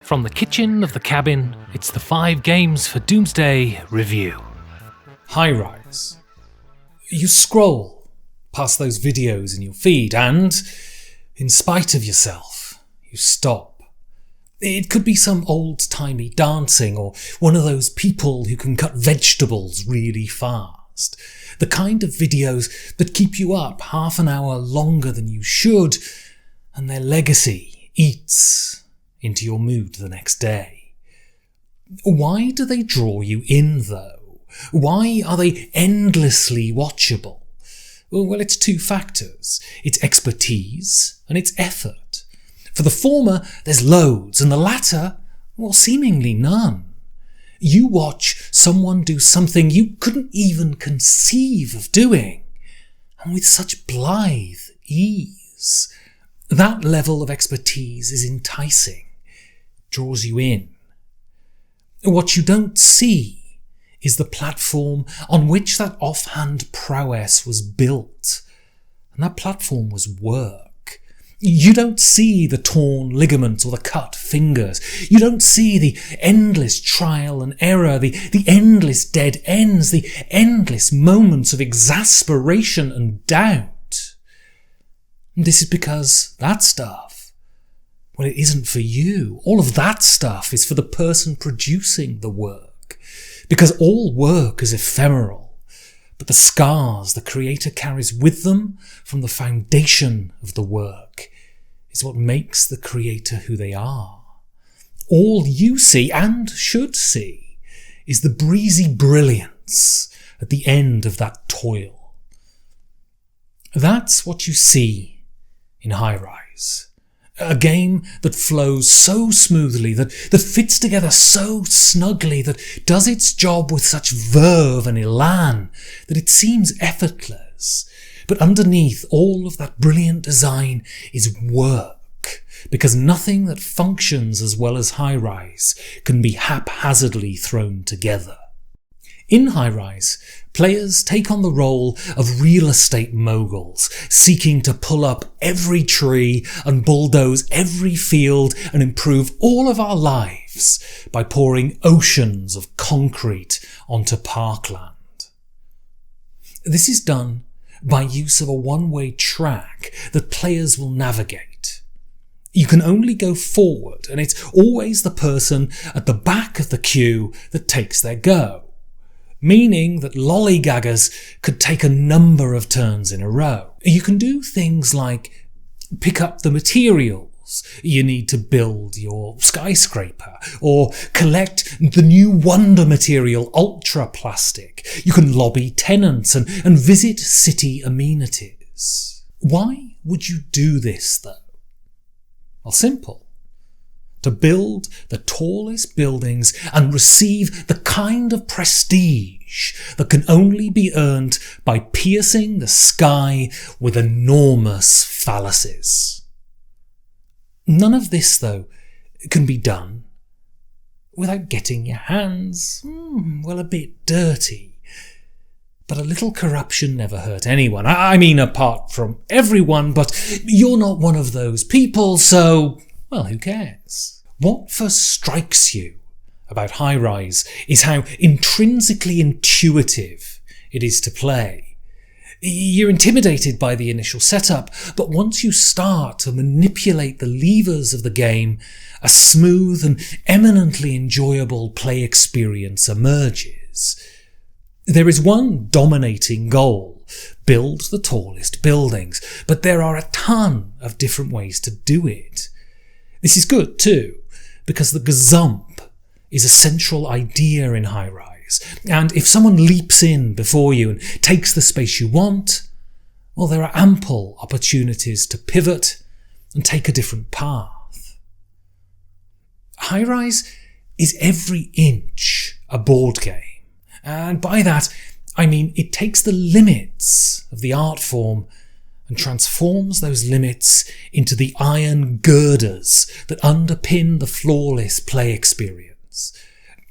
From the kitchen of the cabin, it's the 5 Games for Doomsday review. High Rise. You scroll past those videos in your feed and, in spite of yourself, you stop. It could be some old-timey dancing or one of those people who can cut vegetables really fast. The kind of videos that keep you up half an hour longer than you should, and their legacy eats into your mood the next day. Why do they draw you in, though? Why are they endlessly watchable? Well, it's 2 factors. It's expertise and it's effort. For the former, there's loads, and the latter, well, seemingly none. You watch someone do something you couldn't even conceive of doing, and with such blithe ease. That level of expertise is enticing, draws you in. What you don't see is the platform on which that offhand prowess was built, and that platform was work. You don't see the torn ligaments or the cut fingers. You don't see the endless trial and error, the endless dead ends, the endless moments of exasperation and doubt. And this is because that stuff, well, it isn't for you. All of that stuff is for the person producing the work. Because all work is ephemeral, but the scars the creator carries with them from the foundation of the work is what makes the creator who they are. All you see, and should see, is the breezy brilliance at the end of that toil. That's what you see in High Rise. A game that flows so smoothly, that fits together so snugly, that does its job with such verve and elan, that it seems effortless. But underneath all of that brilliant design is work, because nothing that functions as well as High Rise can be haphazardly thrown together. In High Rise, players take on the role of real estate moguls, seeking to pull up every tree and bulldoze every field and improve all of our lives by pouring oceans of concrete onto parkland. This is done by use of a one-way track that players will navigate. You can only go forward, and it's always the person at the back of the queue that takes their go, meaning that lollygaggers could take a number of turns in a row. You can do things like pick up the materials you need to build your skyscraper, or collect the new wonder material ultra plastic. You can lobby tenants and visit city amenities. Why would you do this, though? Well, simple. To build the tallest buildings and receive the kind of prestige that can only be earned by piercing the sky with enormous fallacies. None of this, though, can be done without getting your hands, a bit dirty. But a little corruption never hurt anyone. I mean, apart from everyone, but you're not one of those people, so, well, who cares? What first strikes you about High Rise is how intrinsically intuitive it is to play. You're intimidated by the initial setup, but once you start to manipulate the levers of the game, a smooth and eminently enjoyable play experience emerges. There is one dominating goal: build the tallest buildings, but there are a ton of different ways to do it. This is good too, because the gazump is a central idea in High Rise, and if someone leaps in before you and takes the space you want, well, there are ample opportunities to pivot and take a different path. High Rise is every inch a board game, and by that I mean it takes the limits of the art form and transforms those limits into the iron girders that underpin the flawless play experience.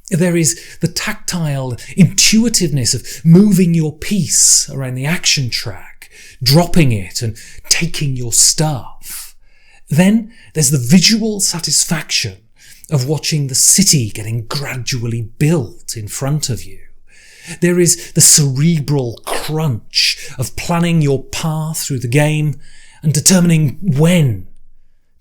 There is the tactile intuitiveness of moving your piece around the action track, dropping it and taking your stuff. Then there's the visual satisfaction of watching the city getting gradually built in front of you. There is the cerebral crunch of planning your path through the game and determining when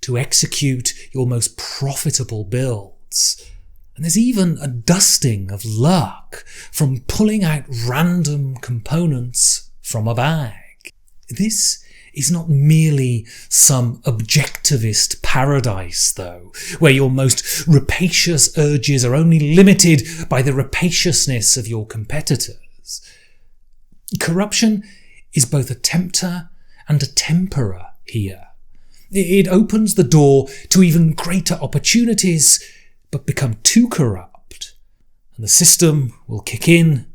to execute your most profitable builds. And there's even a dusting of luck from pulling out random components from a bag. This is not merely some objectivist paradise, though, where your most rapacious urges are only limited by the rapaciousness of your competitors. Corruption is both a tempter and a temperer here. It opens the door to even greater opportunities, but become too corrupt, and the system will kick in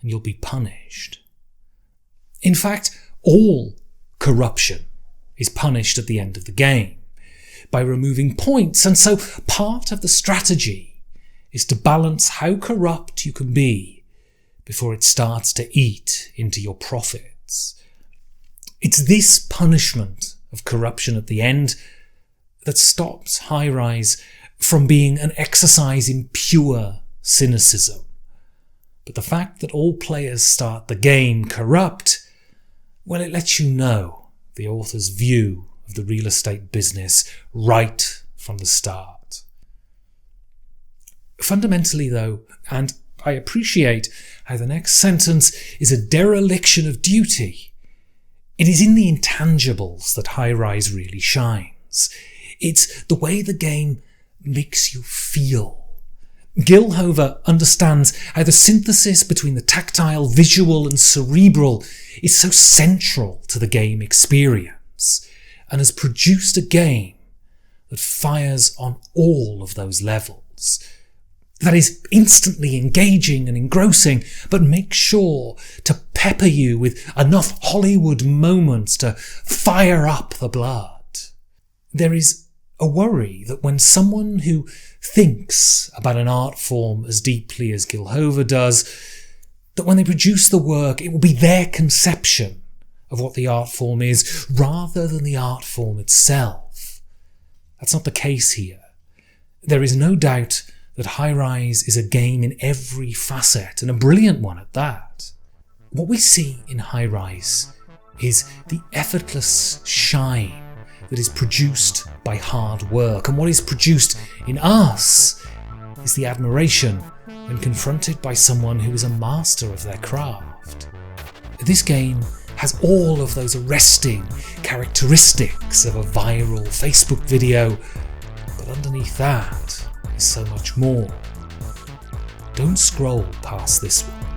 and you'll be punished. In fact, all corruption is punished at the end of the game by removing points, and so part of the strategy is to balance how corrupt you can be before it starts to eat into your profits. It's this punishment of corruption at the end that stops High-Rise from being an exercise in pure cynicism. But the fact that all players start the game corrupt, well, it lets you know the author's view of the real estate business right from the start. Fundamentally, though, and I appreciate how the next sentence is a dereliction of duty, it is in the intangibles that High-Rise really shines. It's the way the game makes you feel. Gilhover understands how the synthesis between the tactile, visual and cerebral is so central to the game experience, and has produced a game that fires on all of those levels. That is instantly engaging and engrossing, but makes sure to pepper you with enough Hollywood moments to fire up the blood. There is a worry that when someone who thinks about an art form as deeply as Gilhover does, that when they produce the work, it will be their conception of what the art form is rather than the art form itself. That's not the case here. There is no doubt that High-Rise is a game in every facet, and a brilliant one at that. What we see in High-Rise is the effortless shine that is produced by hard work, and what is produced in us is the admiration when confronted by someone who is a master of their craft. This game has all of those arresting characteristics of a viral Facebook video, but underneath that is so much more. Don't scroll past this one.